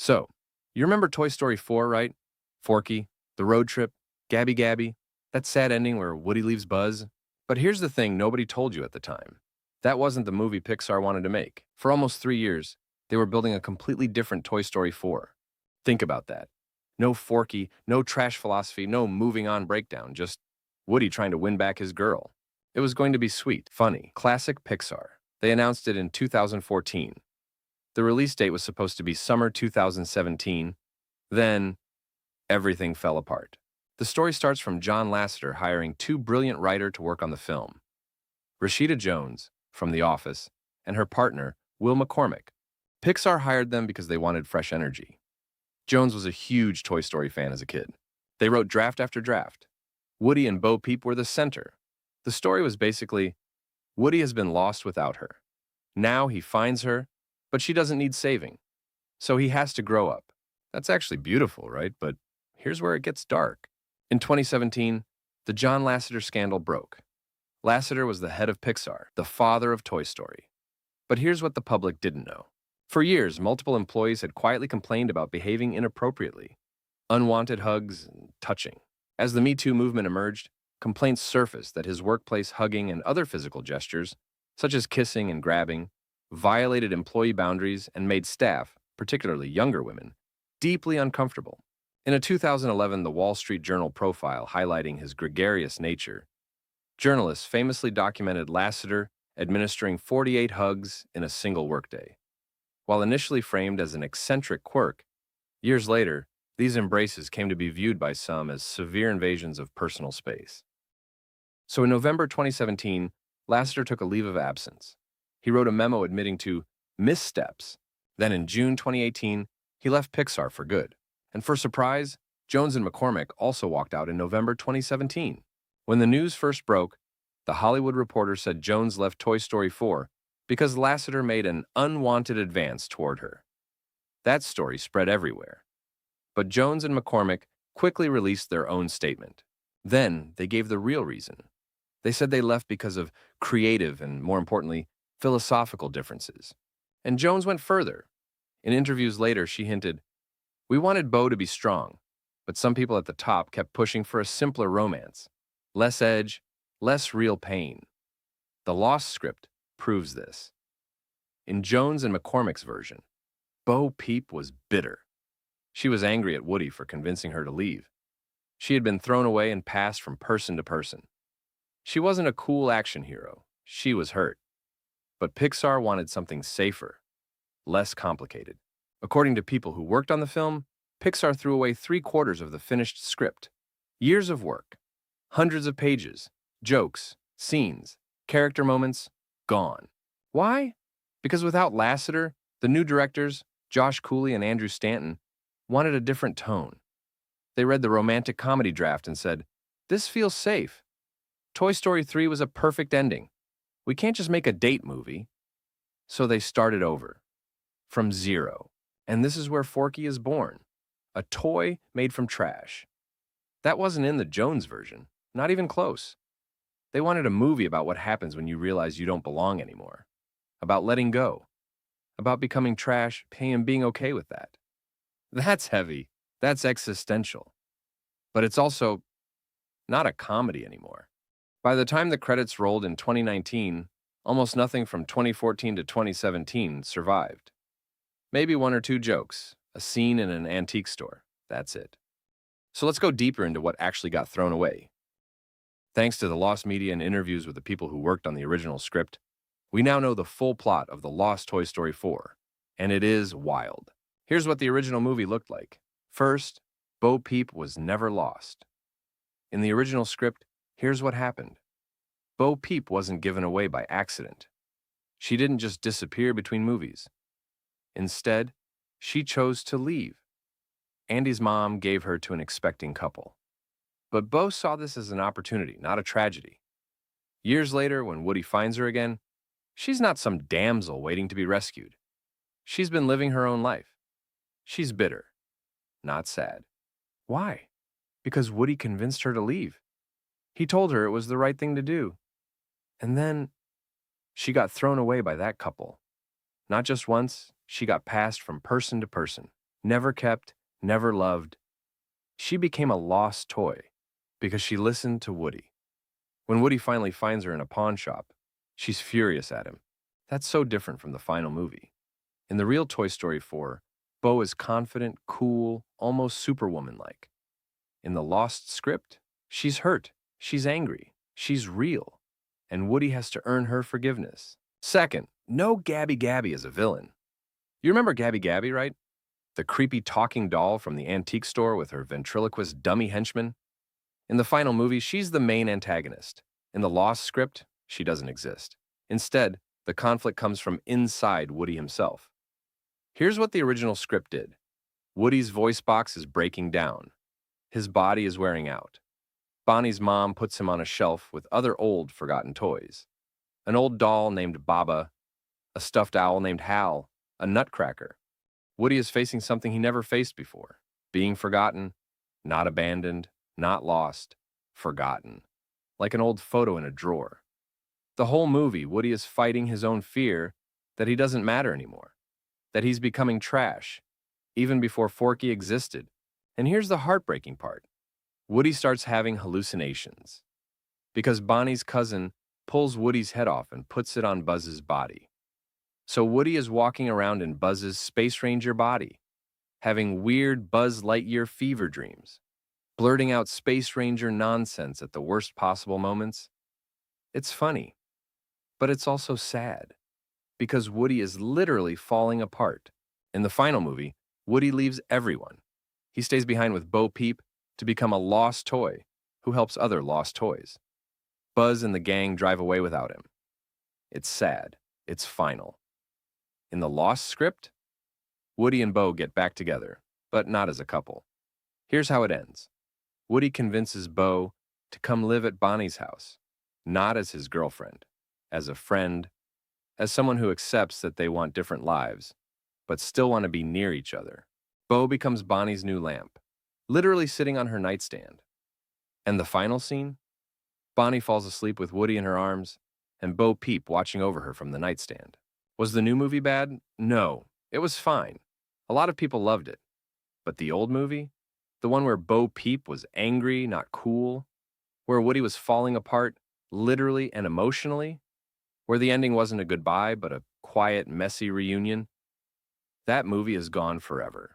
So, you remember Toy Story 4, right? Forky, the road trip, Gabby Gabby, that sad ending where Woody leaves Buzz? But here's the thing nobody told you at the time. That wasn't the movie Pixar wanted to make. For almost 3 years, they were building a completely different Toy Story 4. Think about that. No Forky, no trash philosophy, no moving on breakdown, just Woody trying to win back his girl. It was going to be sweet, funny, classic Pixar. They announced it in 2014. The release date was supposed to be summer 2017. Then, everything fell apart. The story starts from John Lasseter hiring two brilliant writers to work on the film. Rashida Jones, from The Office, and her partner, Will McCormick. Pixar hired them because they wanted fresh energy. Jones was a huge Toy Story fan as a kid. They wrote draft after draft. Woody and Bo Peep were the center. The story was basically, Woody has been lost without her. Now he finds her, but she doesn't need saving. So he has to grow up. That's actually beautiful, right? But here's where it gets dark. In 2017, the John Lasseter scandal broke. Lasseter was the head of Pixar, the father of Toy Story. But here's what the public didn't know. For years, multiple employees had quietly complained about behaving inappropriately, unwanted hugs and touching. As the Me Too movement emerged, complaints surfaced that his workplace hugging and other physical gestures, such as kissing and grabbing, violated employee boundaries and made staff, particularly younger women, deeply uncomfortable. In a 2011 The Wall Street Journal profile highlighting his gregarious nature, journalists famously documented Lasseter administering 48 hugs in a single workday. While initially framed as an eccentric quirk, years later, these embraces came to be viewed by some as severe invasions of personal space. So in November 2017, Lasseter took a leave of absence. He wrote a memo admitting to missteps. Then in June 2018, he left Pixar for good. And for surprise, Jones and McCormick also walked out in November 2017. When the news first broke, The Hollywood Reporter said Jones left Toy Story 4 because Lasseter made an unwanted advance toward her. That story spread everywhere. But Jones and McCormick quickly released their own statement. Then they gave the real reason. They said they left because of creative and, more importantly, philosophical differences. And Jones went further. In interviews later, she hinted, "We wanted Bo to be strong, but some people at the top kept pushing for a simpler romance. Less edge, less real pain." The Lost script proves this. In Jones and McCormick's version, Bo Peep was bitter. She was angry at Woody for convincing her to leave. She had been thrown away and passed from person to person. She wasn't a cool action hero. She was hurt. But Pixar wanted something safer, less complicated. According to people who worked on the film, Pixar threw away 3/4 of the finished script. Years of work, hundreds of pages, jokes, scenes, character moments, gone. Why? Because without Lasseter, the new directors, Josh Cooley and Andrew Stanton, wanted a different tone. They read the romantic comedy draft and said, "This feels safe. Toy Story 3 was a perfect ending. We can't just make a date movie." So they started over, from zero. And this is where Forky is born, a toy made from trash. That wasn't in the Jones version, not even close. They wanted a movie about what happens when you realize you don't belong anymore, about letting go, about becoming trash, and being okay with that. That's heavy. That's existential. But it's also not a comedy anymore. By the time the credits rolled in 2019, almost nothing from 2014 to 2017 survived. Maybe one or two jokes, a scene in an antique store. That's it. So let's go deeper into what actually got thrown away. Thanks to the lost media and interviews with the people who worked on the original script, we now know the full plot of the lost Toy Story 4, and it is wild. Here's what the original movie looked like. First, Bo Peep was never lost. In the original script, here's what happened. Bo Peep wasn't given away by accident. She didn't just disappear between movies. Instead, she chose to leave. Andy's mom gave her to an expecting couple. But Bo saw this as an opportunity, not a tragedy. Years later, when Woody finds her again, she's not some damsel waiting to be rescued. She's been living her own life. She's bitter, not sad. Why? Because Woody convinced her to leave. He told her it was the right thing to do. And then she got thrown away by that couple. Not just once, she got passed from person to person. never kept, never loved. She became a lost toy because she listened to Woody. When Woody finally finds her in a pawn shop, she's furious at him. That's so different from the final movie. In the real Toy Story 4, Bo is confident, cool, almost superwoman-like. In the lost script, she's hurt, she's angry, she's real, and Woody has to earn her forgiveness. Second, no Gabby Gabby as a villain. You remember Gabby Gabby, right? The creepy talking doll from the antique store with her ventriloquist dummy henchman? In the final movie, she's the main antagonist. In the lost script, she doesn't exist. Instead, the conflict comes from inside Woody himself. Here's what the original script did. Woody's voice box is breaking down. His body is wearing out. Bonnie's mom puts him on a shelf with other old, forgotten toys. An old doll named Baba, a stuffed owl named Hal, a nutcracker. Woody is facing something he never faced before. Being forgotten, not abandoned, not lost, forgotten. Like an old photo in a drawer. The whole movie, Woody is fighting his own fear that he doesn't matter anymore. That he's becoming trash, even before Forky existed. And here's the heartbreaking part. Woody starts having hallucinations. Because Bonnie's cousin pulls Woody's head off and puts it on Buzz's body. So Woody is walking around in Buzz's Space Ranger body, having weird Buzz Lightyear fever dreams, blurting out Space Ranger nonsense at the worst possible moments. It's funny, but it's also sad, because Woody is literally falling apart. In the final movie, Woody leaves everyone. He stays behind with Bo Peep to become a lost toy who helps other lost toys. Buzz and the gang drive away without him. It's sad. It's final. In the lost script, Woody and Bo get back together, but not as a couple. Here's how it ends. Woody convinces Bo to come live at Bonnie's house, not as his girlfriend, as a friend, as someone who accepts that they want different lives, but still want to be near each other. Bo becomes Bonnie's new lamp, literally sitting on her nightstand. And the final scene? Bonnie falls asleep with Woody in her arms, and Bo Peep watching over her from the nightstand. Was the new movie bad? No, it was fine. A lot of people loved it. But the old movie? The one where Bo Peep was angry, not cool? Where Woody was falling apart, literally and emotionally? Where the ending wasn't a goodbye, but a quiet, messy reunion? That movie is gone forever.